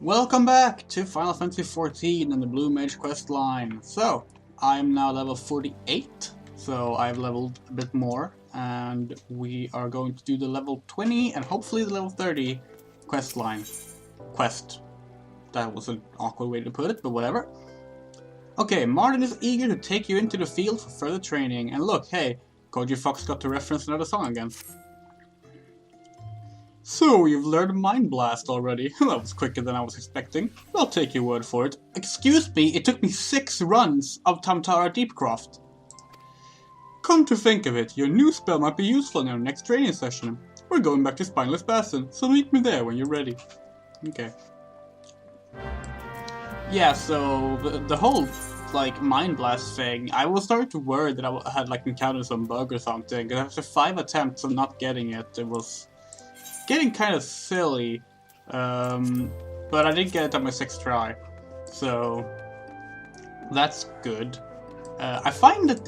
Welcome back to Final Fantasy XIV and the Blue Mage Questline. So, I'm now level 48, so I've leveled a bit more, and we are going to do the level 20 and hopefully the level 30 questline. Quest. That was an awkward way to put it, but whatever. Okay, Martin is eager to take you into the field for further training, and look, hey, Koji Fox got to reference another song again. So, you've learned Mind Blast already. That was quicker than I was expecting. I'll take your word for it. Excuse me, it took me 6 runs of Tamtara Deepcroft. Come to think of it, your new spell might be useful in our next training session. We're going back to Spineless Basin, so meet me there when you're ready. Okay. Yeah, so the whole Mind Blast thing, I was starting to worry that I had encountered some bug or something, because after 5 attempts of not getting it, it was getting kind of silly, but I did get it on my 6th try, so that's good. I find that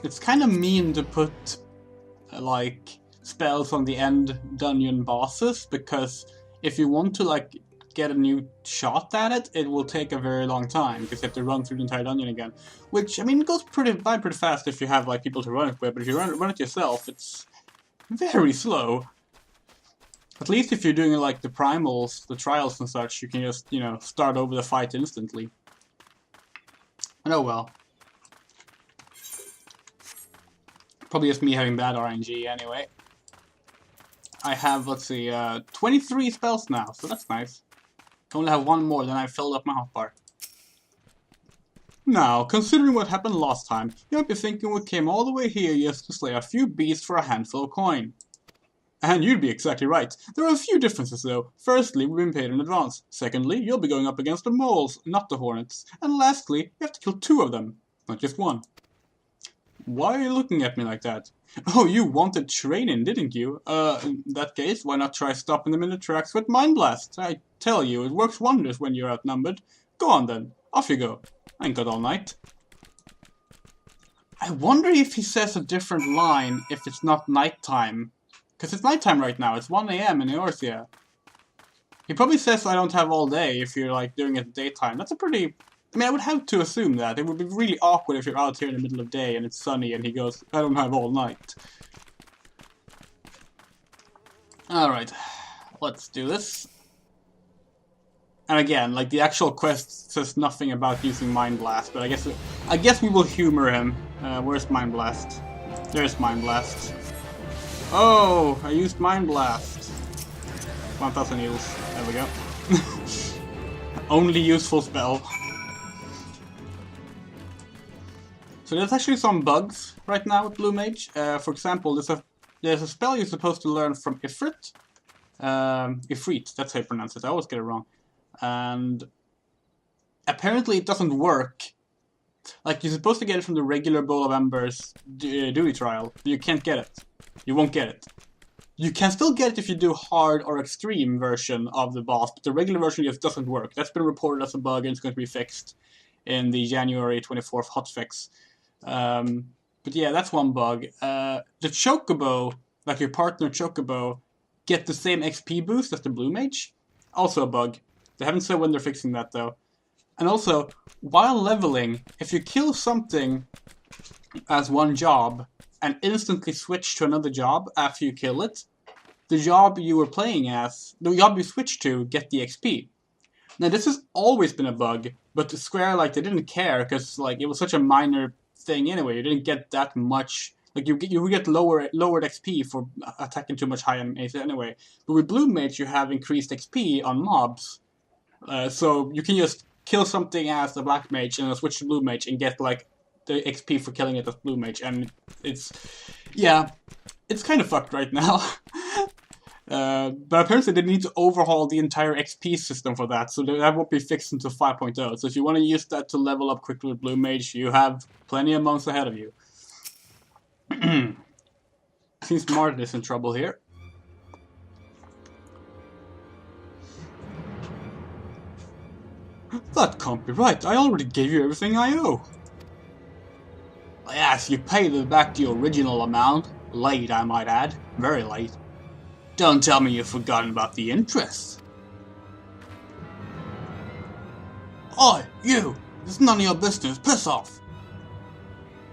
it's kind of mean to put spells on the end dungeon bosses, because if you want to get a new shot at it, it will take a very long time because you have to run through the entire dungeon again. Which, I mean, it goes pretty fast if you have people to run it with, but if you run it yourself, it's very slow. At least if you're doing the primals, the trials and such, you can just, start over the fight instantly. Oh well. Probably just me having bad RNG anyway. I have, 23 spells now, so that's nice. I only have 1 more, then I filled up my hotbar. Now, considering what happened last time, you might be thinking we came all the way here just to slay a few beasts for a handful of coin. And you'd be exactly right. There are a few differences though. Firstly, we've been paid in advance. Secondly, you'll be going up against the moles, not the hornets. And lastly, you have to kill 2 of them, not just 1. Why are you looking at me like that? Oh, you wanted training, didn't you? In that case, why not try stopping them in the tracks with Mind Blast? I tell you, it works wonders when you're outnumbered. Go on then, off you go. I ain't got all night. I wonder if he says a different line if it's not nighttime. Because it's nighttime right now, it's 1 AM in Eorthia. He probably says I don't have all day if you're doing it daytime. That's a pretty... I mean, I would have to assume that. It would be really awkward if you're out here in the middle of day and it's sunny and he goes, I don't have all night. Alright, let's do this. And again, the actual quest says nothing about using Mind Blast, but I guess we will humor him. Where's Mind Blast? There's Mind Blast. Oh, I used Mind Blast. 1000 heals. There we go. Only useful spell. So there's actually some bugs right now with Blue Mage. For example, there's a spell you're supposed to learn from Ifrit. Ifrit, that's how you pronounce it. I always get it wrong. And apparently it doesn't work. You're supposed to get it from the regular Bowl of Embers duty trial. You can't get it. You won't get it. You can still get it if you do hard or extreme version of the boss, but the regular version just doesn't work. That's been reported as a bug and it's going to be fixed in the January 24th hotfix. But yeah, that's one bug. The Chocobo, your partner Chocobo, get the same XP boost as the Blue Mage. Also a bug. They haven't said when they're fixing that though. And also, while leveling, if you kill something as one job, and instantly switch to another job after you kill it, the job you were playing as, the job you switched to, get the XP. Now this has always been a bug, but Square, they didn't care, because, it was such a minor thing anyway, you didn't get that much, you would get lowered XP for attacking too much high enemies anyway. But with Blue Mage, you have increased XP on mobs, so you can just kill something as the Black Mage, and then switch to Blue Mage, and get, the XP for killing it as Blue Mage, and it's kind of fucked right now. But apparently they need to overhaul the entire XP system for that, so that won't be fixed until 5.0. So if you want to use that to level up quickly with Blue Mage, you have plenty of months ahead of you. Seems Martin is in trouble here. That can't be right, I already gave you everything I owe. Yes, you paid back the original amount. Late, I might add. Very late. Don't tell me you've forgotten about the interest. Oi, you! It's none of your business, piss off!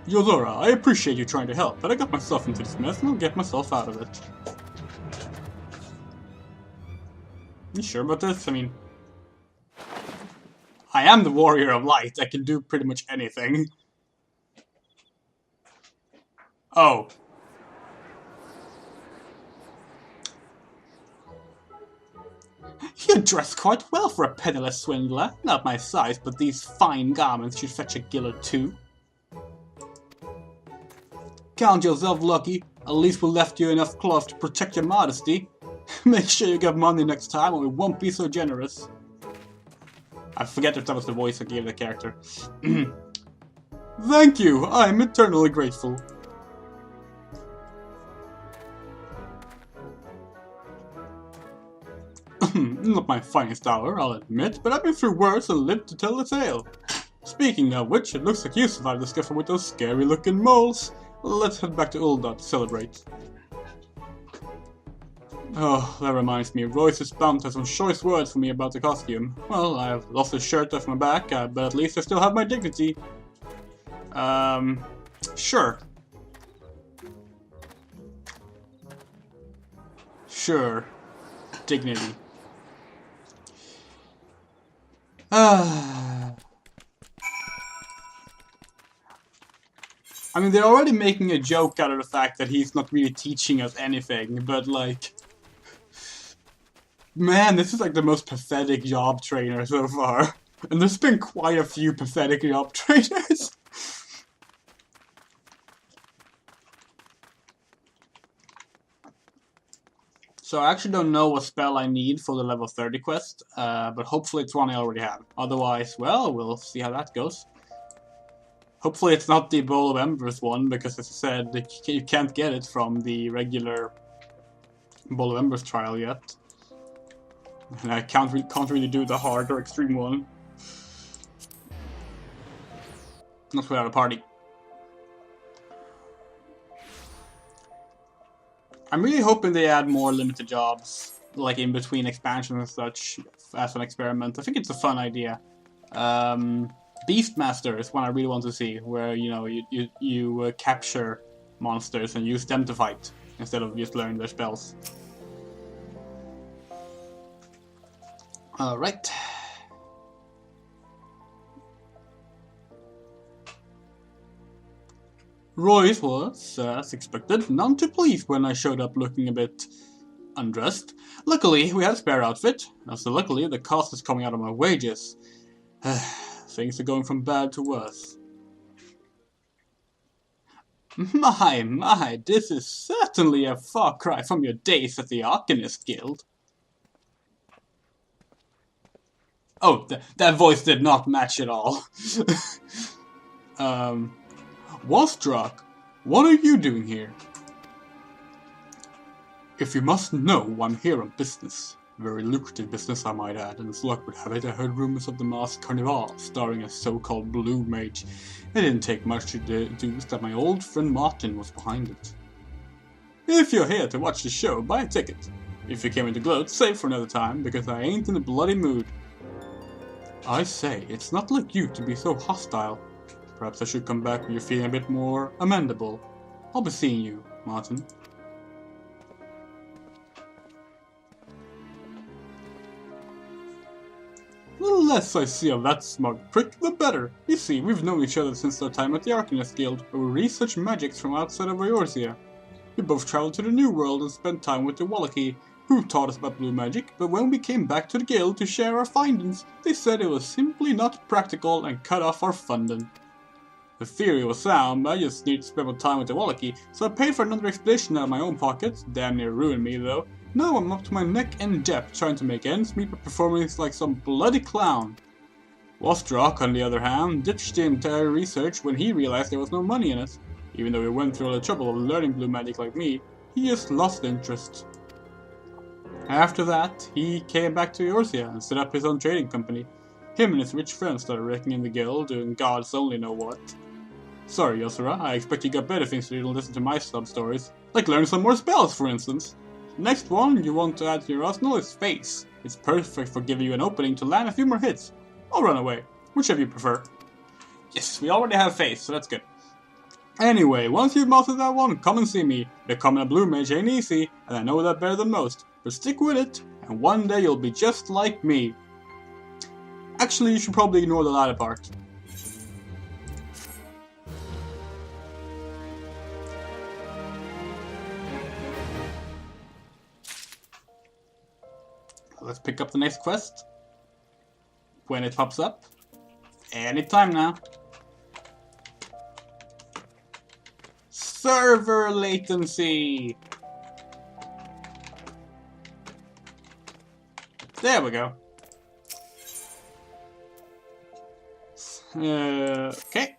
Yozora, I appreciate you trying to help, but I got myself into this mess and I'll get myself out of it. You sure about this? I mean, I am the warrior of light, I can do pretty much anything. Oh. You dress quite well for a penniless swindler. Not my size, but these fine garments should fetch a guild or two. Count yourself lucky. At least we left you enough cloth to protect your modesty. Make sure you get money next time or we won't be so generous. I forget if that was the voice I gave the character. Thank you, I'm eternally grateful. Not my finest hour, I'll admit, but I've been through worse and lived to tell the tale. Speaking of which, it looks like you survived the scuffle with those scary-looking moles. Let's head back to Uldar to celebrate. Oh, that reminds me, Royce is bound to have some choice words for me about the costume. Well, I've lost the shirt off my back, but at least I still have my dignity. Sure. Sure. Dignity. I mean, they're already making a joke out of the fact that he's not really teaching us anything, but like... Man, this is like the most pathetic job trainer so far. And there's been quite a few pathetic job trainers. So I actually don't know what spell I need for the level 30 quest, but hopefully it's one I already have. Otherwise, well, we'll see how that goes. Hopefully it's not the Bowl of Embers one, because as I said, you can't get it from the regular Bowl of Embers trial yet. And I can't really do the hard or extreme one. Not without a party. I'm really hoping they add more limited jobs, like in between expansions and such, as an experiment. I think it's a fun idea. Beastmaster is one I really want to see, where you capture monsters and use them to fight instead of just learning their spells. Alright. Royce was, as expected, none too pleased when I showed up looking a bit undressed. Luckily, we had a spare outfit, and so luckily the cost is coming out of my wages. Things are going from bad to worse. My, this is certainly a far cry from your days at the Arcanist Guild. Oh, that voice did not match at all. Wastrak, what are you doing here? If you must know, I'm here on business. Very lucrative business, I might add, and as luck would have it, I heard rumors of the Masked Carnival, starring a so-called Blue Mage. It didn't take much to deduce that my old friend Martin was behind it. If you're here to watch the show, buy a ticket. If you came into gloat, save for another time, because I ain't in a bloody mood. I say, it's not like you to be so hostile. Perhaps I should come back when you're feeling a bit more amendable. I'll be seeing you, Martin. The less I see of that smug prick, the better. You see, we've known each other since our time at the Arcanist Guild, where we researched magics from outside of Eorzea. We both traveled to the New World and spent time with the Wallachie, who taught us about blue magic, but when we came back to the guild to share our findings, they said it was simply not practical and cut off our funding. The theory was sound, but I just needed to spend more time with the Wallachie, so I paid for another expedition out of my own pocket. Damn near ruined me though. Now I'm up to my neck in debt trying to make ends meet by performing like some bloody clown. Wastrak, on the other hand, ditched the entire research when he realized there was no money in it. Even though he went through all the trouble of learning blue magic like me, he just lost interest. After that, he came back to Eorzea and set up his own trading company. Him and his rich friends started wrecking in the guild, doing gods only know what. Sorry, Yosura, I expect you got better things to do than listen to my sub-stories. Like learn some more spells, for instance. Next one you want to add to your arsenal is Face. It's perfect for giving you an opening to land a few more hits. I'll run away. Whichever you prefer. Yes, we already have faith, so that's good. Anyway, once you've mastered that one, come and see me. Becoming a blue mage ain't easy, and I know that better than most. But stick with it, and one day you'll be just like me. Actually, you should probably ignore the latter part. Let's pick up the next quest. When it pops up. Anytime now. Server latency! There we go. Okay.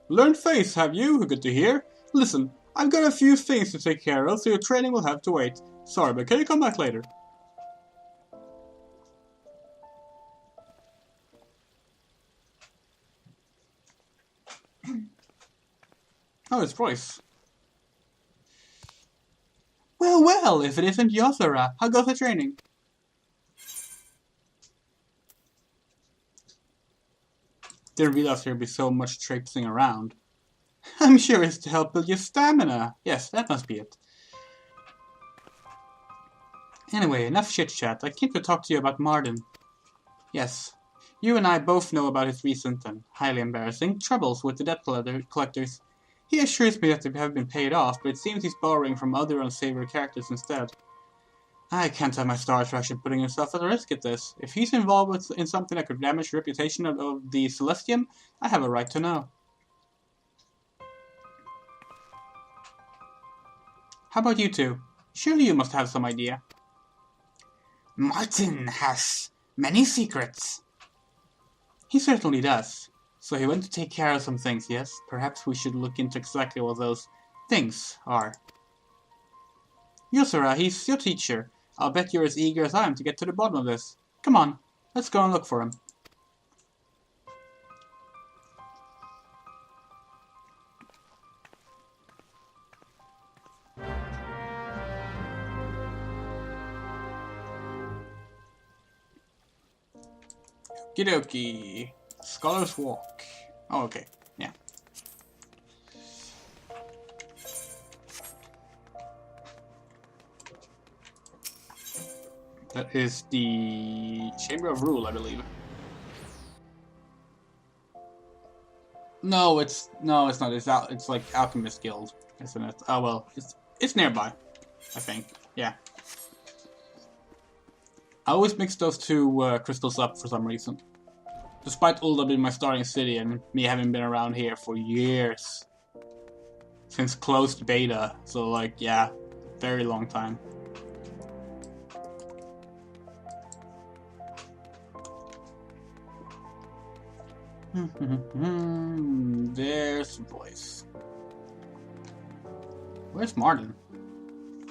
Learned face, have you? Good to hear. Listen, I've got a few things to take care of, so your training will have to wait. Sorry, but can you come back later? Oh, it's Royce. Well, well, if it isn't Yothera, how goes the training? Didn't realize there'd be so much traipsing around. I'm sure it's to help build your stamina. Yes, that must be it. Anyway, enough chit-chat. I came to talk to you about Marden. Yes. You and I both know about his recent and highly embarrassing troubles with the debt collectors. He assures me that they have been paid off, but it seems he's borrowing from other unsavory characters instead. I can't have my stars ration putting himself at risk at this. If he's involved in something that could damage the reputation of the Celestium, I have a right to know. How about you two? Surely you must have some idea. Martin has many secrets. He certainly does. So he went to take care of some things, yes? Perhaps we should look into exactly what those things are. Yusura, he's your teacher. I'll bet you're as eager as I am to get to the bottom of this. Come on, let's go and look for him. Okie dokie. Scholar's Walk. Oh, okay. Yeah. That is the Chamber of Rule, I believe. No, it's not. It's like Alchemist Guild, isn't it? Oh well, it's nearby, I think. Yeah. I always mix those two crystals up for some reason. Despite Ulda being my starting city and me having been around here for years. Since closed beta, so like, yeah, very long time. There's a voice. Where's Martin?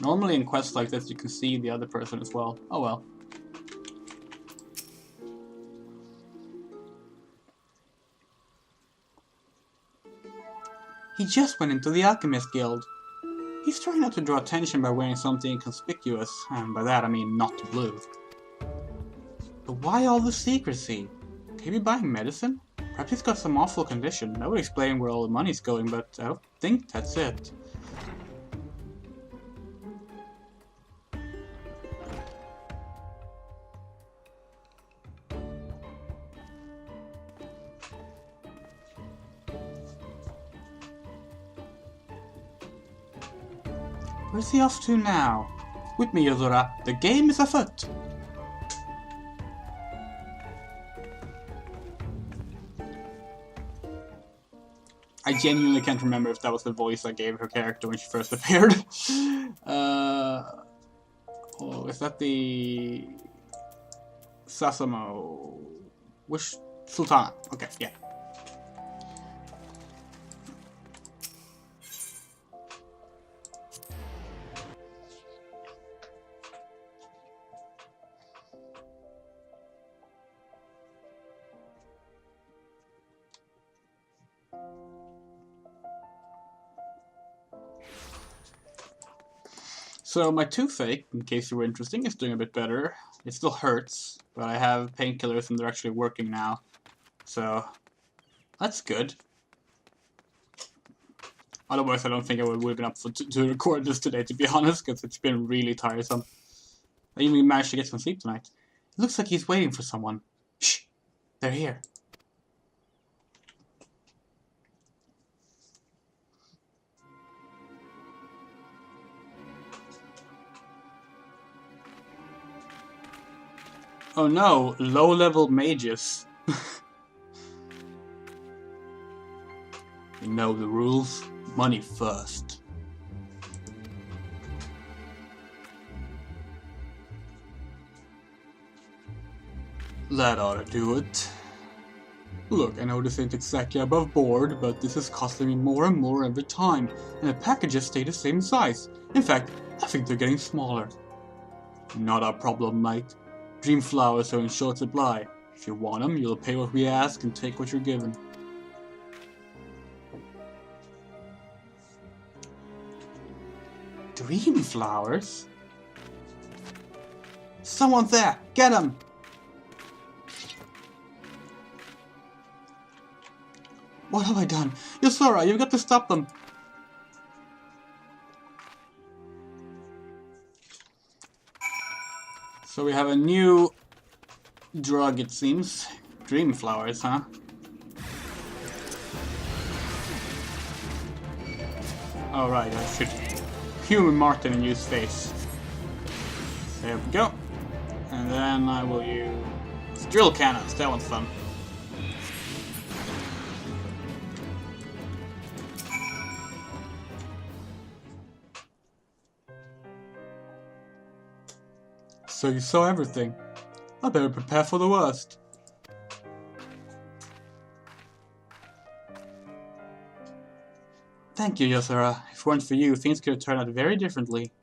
Normally in quests like this you can see the other person as well. Oh well. He just went into the Alchemist Guild. He's trying not to draw attention by wearing something inconspicuous, and by that I mean not blue. But why all the secrecy? Can he be buying medicine? Perhaps he's got some awful condition. That would explain where all the money's going, but I don't think that's it. Where's he off to now? With me, Yozora. The game is afoot! I genuinely can't remember if that was the voice I gave her character when she first appeared. Oh, is that the... Sasamo... Which... Sultana. Okay, yeah. So my toothache, in case you were interested, is doing a bit better. It still hurts, but I have painkillers and they're actually working now. So that's good. Otherwise, I don't think I would have been up to record this today, to be honest, because it's been really tiresome. I even managed to get some sleep tonight. It looks like he's waiting for someone. Shh! They're here. Oh no, low-level mages. You know the rules. Money first. That ought to do it. Look, I know this ain't exactly above board, but this is costing me more and more every time, and the packages stay the same size. In fact, I think they're getting smaller. Not our problem, mate. Dream flowers are in short supply. If you want them, you'll pay what we ask and take what you're given. Dream flowers? Someone's there! Get him! What have I done? Yosora, you've got to stop them! So we have a new drug, it seems. Dream flowers, huh? Alright, I should human Martin and use face. There we go. And then I will use drill cannons, that one's fun. So you saw everything. I better prepare for the worst. Thank you, Yosara. If it weren't for you, things could have turned out very differently.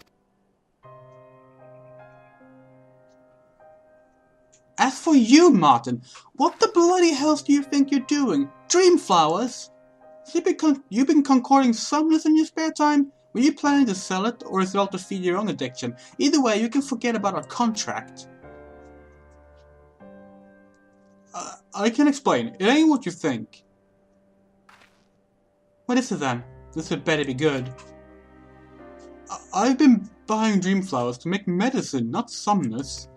As for you, Martin, what the bloody hell do you think you're doing? Dream flowers? You've been concocting summoners in your spare time? Were you planning to sell it, or is it all to feed your own addiction? Either way, you can forget about our contract. I can explain. It ain't what you think. What is it then? This had better be good. I've been buying dream flowers to make medicine, not summoners.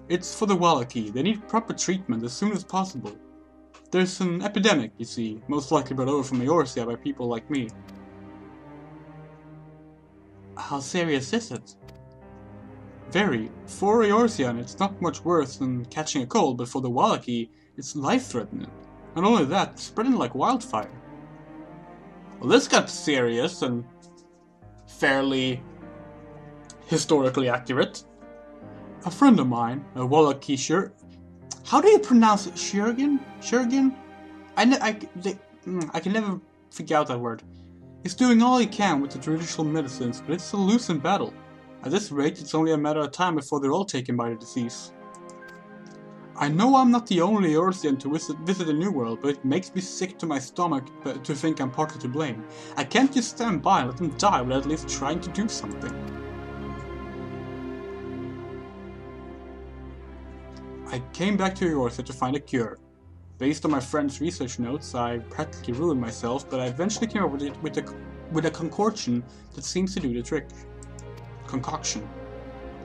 It's for the Wallachie. They need proper treatment as soon as possible. There's an epidemic, you see, most likely brought over from Eorzea by people like me. How serious is it? Very. For Eorzean, it's not much worse than catching a cold, but for the Wallachie, it's life-threatening. Not only that, it's spreading like wildfire. Well, this got serious and fairly historically accurate. A friend of mine, a Wallachie how do you pronounce it? Shurgen? I can never figure out that word. He's doing all he can with the traditional medicines, but it's a losing battle. At this rate, it's only a matter of time before they're all taken by the disease. I know I'm not the only Eorzean to visit the New World, but it makes me sick to my stomach to think I'm partly to blame. I can't just stand by and let them die without at least trying to do something. I came back to Eorzea to find a cure. Based on my friend's research notes, I practically ruined myself, but I eventually came up with a concoction that seems to do the trick. Concoction,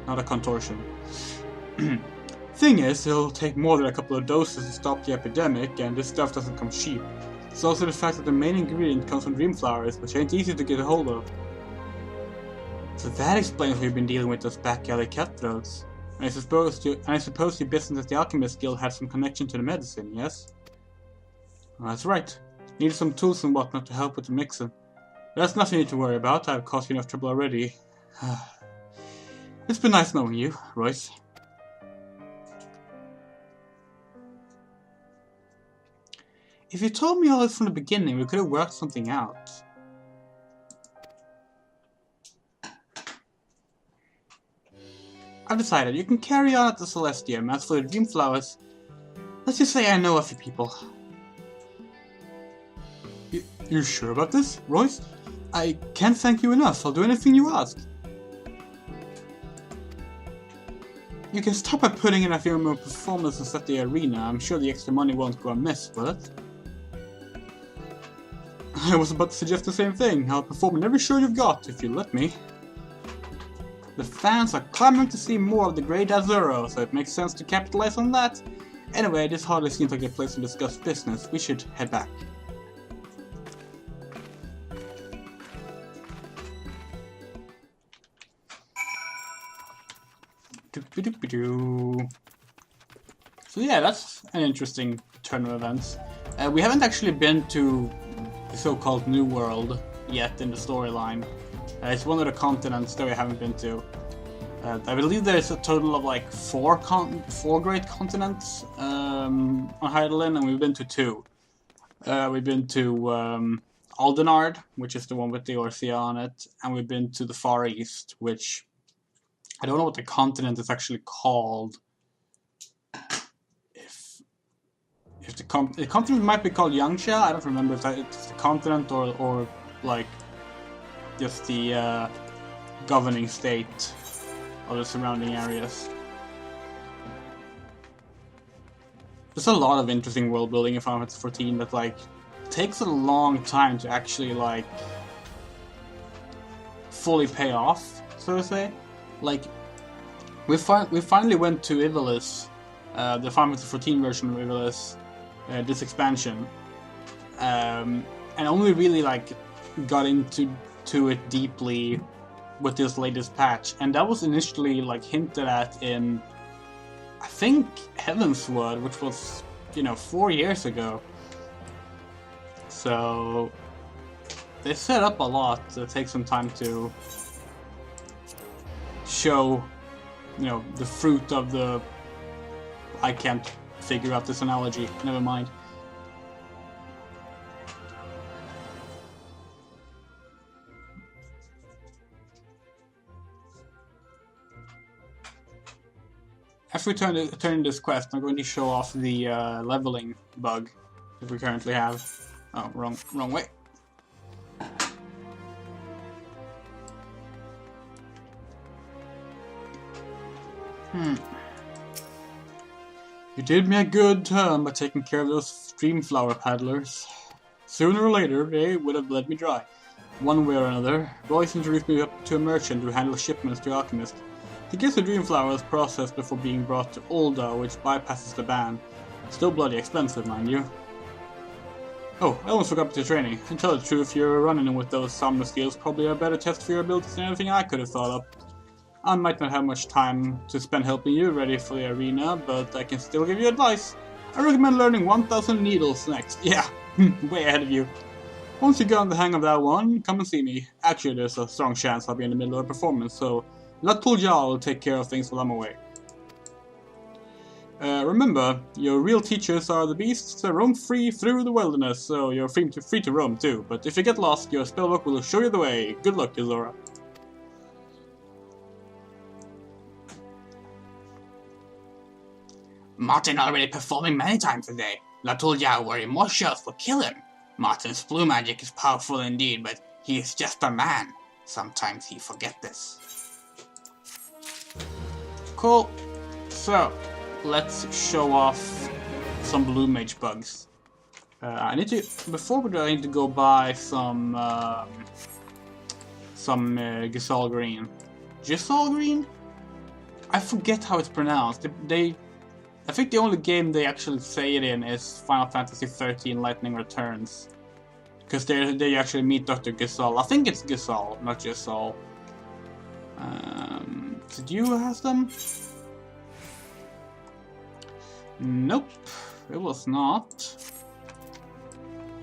not a contortion. Thing is, it'll take more than a couple of doses to stop the epidemic, and this stuff doesn't come cheap. It's also the fact that the main ingredient comes from dream flowers, which ain't easy to get a hold of. So that explains what we've been dealing with those back alley cutthroats. And I suppose your business at the Alchemist Guild had some connection to the medicine, yes? Well, that's right. Needed some tools and whatnot to help with the mixing. That's nothing you need to worry about, I've caused you enough trouble already. It's been nice knowing you, Royce. If you told me all this from the beginning, we could have worked something out. I've decided you can carry on at the Celestium. As for the dream flowers, let's just say I know a few people. You're sure about this, Royce? I can't thank you enough. I'll do anything you ask. You can stop by putting in a few more performances at the arena. I'm sure the extra money won't go amiss, will it? I was about to suggest the same thing. I'll perform in every show you've got, if you let me. The fans are clamoring to see more of the Great Azuro, so it makes sense to capitalize on that. Anyway, this hardly seems like a place to discuss business. We should head back. So yeah, that's an interesting turn of events. We haven't actually been to the so-called New World yet in the storyline. It's one of the continents that we haven't been to. I believe there's a total of like four great continents on Hydaelyn, and we've been to 2. We've been to Aldenard, which is the one with the Orthia on it, and we've been to the Far East, which I don't know what the continent is actually called. If the continent might be called Yangsha, I don't remember if it's the continent or like just the governing state of the surrounding areas. There's a lot of interesting world building in Final Fantasy XIV that like takes a long time to actually like fully pay off, so to say. Like we finally went to Ivalice, the Final Fantasy XIV version of Ivalice, this expansion, and only really like got into it deeply with this latest patch, and that was initially like hinted at in I think Heavensward, which was 4 years ago. So they set up a lot to take some time to show the fruit of the I can't figure out this analogy, never mind. After we turn this quest, I'm going to show off the leveling bug that we currently have. Oh, wrong way. You did me a good turn by taking care of those Dreamflower paddlers. Sooner or later, they would have bled me dry. One way or another, Royce introduced me up to a merchant who handles shipments to Alchemist. He gets the Dreamflowers processed before being brought to Ulda, which bypasses the ban. Still bloody expensive, mind you. Oh, I almost forgot the training. To tell the truth, you're running with those summoner skills probably a better test for your abilities than anything I could have thought of. I might not have much time to spend helping you ready for the arena, but I can still give you advice. I recommend learning 1000 needles next. Yeah, way ahead of you. Once you get on the hang of that one, come and see me. Actually, there's a strong chance I'll be in the middle of a performance, so La Tulja will take care of things while I'm away. Remember, your real teachers are the beasts that roam free through the wilderness, so you're free to roam too. But if you get lost, your spellbook will show you the way. Good luck, Izora. Martin already performing many times a day. La Tulja worry more shells will kill him. Martin's blue magic is powerful indeed, but he is just a man. Sometimes he forgets this. Cool. So, let's show off some blue mage bugs. Before we do, I need to go buy some Gisal green. Gisal green? I forget how it's pronounced. I think the only game they actually say it in is Final Fantasy XIII Lightning Returns. Because they actually meet Dr. Gisal. I think it's Gisal, not Gisal. Did you have them? Nope, it was not.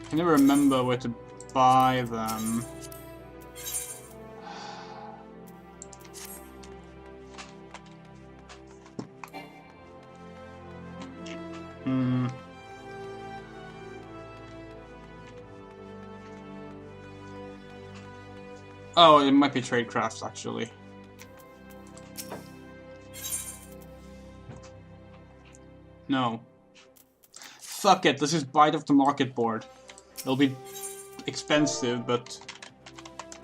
I can never remember where to buy them. Oh, it might be Tradecrafts, actually. No. Fuck it, let's just buy it off the market board. It'll be expensive, but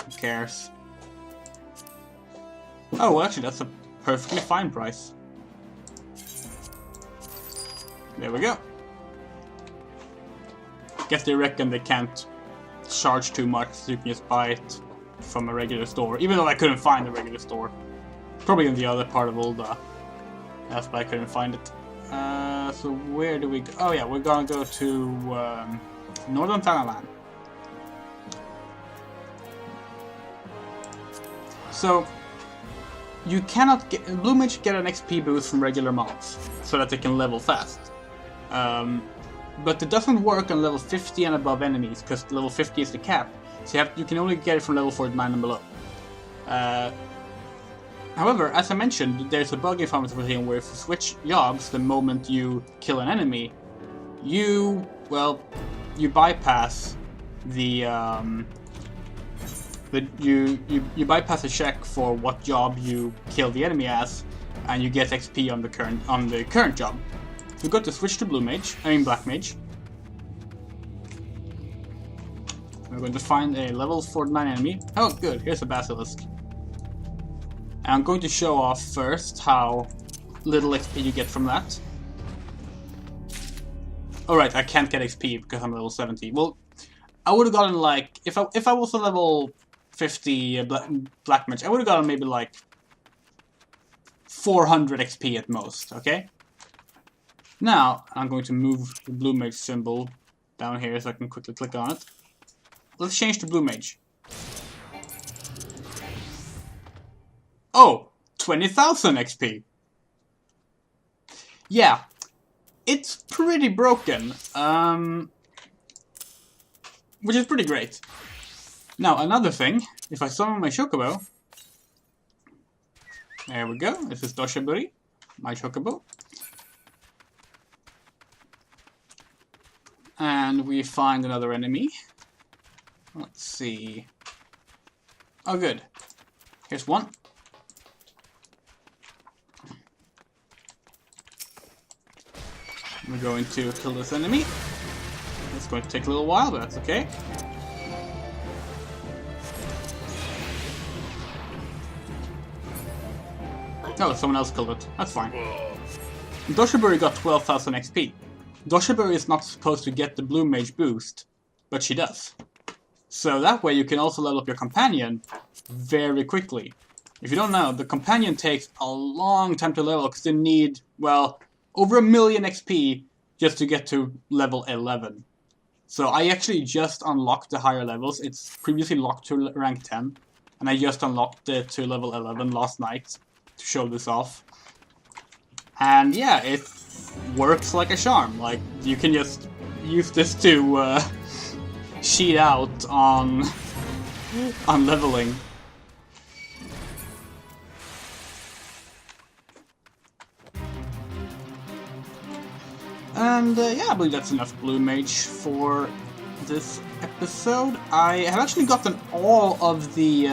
who cares? Oh, well, actually, that's a perfectly fine price. There we go. Guess they reckon they can't charge too much, so you can just buy it from a regular store. Even though I couldn't find a regular store. Probably in the other part of Ulda. That's why I couldn't find it. So where do we go? Oh yeah, we're gonna go to Northern Thailand. So you cannot get Blue Mage get an XP boost from regular mobs so that they can level fast. But it doesn't work on level 50 and above enemies because level 50 is the cap. So you can only get it from level 49 and below. However, as I mentioned, there's a bug in Final Fantasy XIV where if you switch jobs the moment you kill an enemy, you bypass the you bypass a check for what job you kill the enemy as, and you get XP on the current job. So we got to switch to Black Mage. We're going to find a level 49 enemy. Oh, good. Here's a Basilisk. And I'm going to show off first how little XP you get from that. Alright, I can't get XP because I'm level 70. Well, I would have gotten like... If I was a level 50 Black Mage, I would have gotten maybe like 400 XP at most, okay? Now, I'm going to move the Blue Mage symbol down here so I can quickly click on it. Let's change to Blue Mage. Oh, 20,000 XP. Yeah, it's pretty broken, which is pretty great. Now, another thing, if I summon my Chocobo, there we go, this is Doshiburi, my Chocobo. And we find another enemy. Let's see. Oh, good. Here's one. We're going to kill this enemy. It's going to take a little while, but that's okay. Oh, someone else killed it. That's fine. Doshiburi got 12,000 XP. Doshiburi is not supposed to get the Blue Mage boost, but she does. So that way you can also level up your companion very quickly. If you don't know, the companion takes a long time to level because they need, well, over 1 million XP just to get to level 11. So I actually just unlocked the higher levels. It's previously locked to rank 10, and I just unlocked it to level 11 last night to show this off. And yeah, it works like a charm. Like, you can just use this to cheat out on leveling. And yeah, I believe that's enough Blue Mage for this episode. I have actually gotten all of the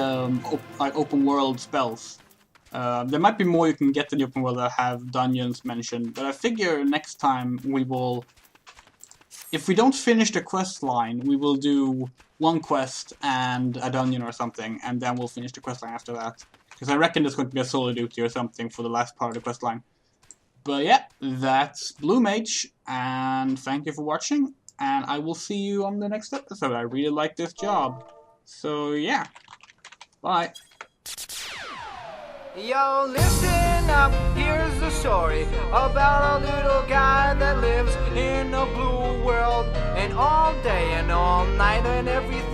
open world spells. There might be more you can get in the open world that have dungeons mentioned, but I figure next time we will... If we don't finish the quest line, we will do one quest and a dungeon or something, and then we'll finish the quest line after that. Because I reckon there's going to be a solo duty or something for the last part of the quest line. But yeah, that's Blue Mage, and thank you for watching, and I will see you on the next episode. I really like this job. So yeah, bye. Yo, listen up, here's the story about a little guy that lives in a blue world, and all day and all night and everything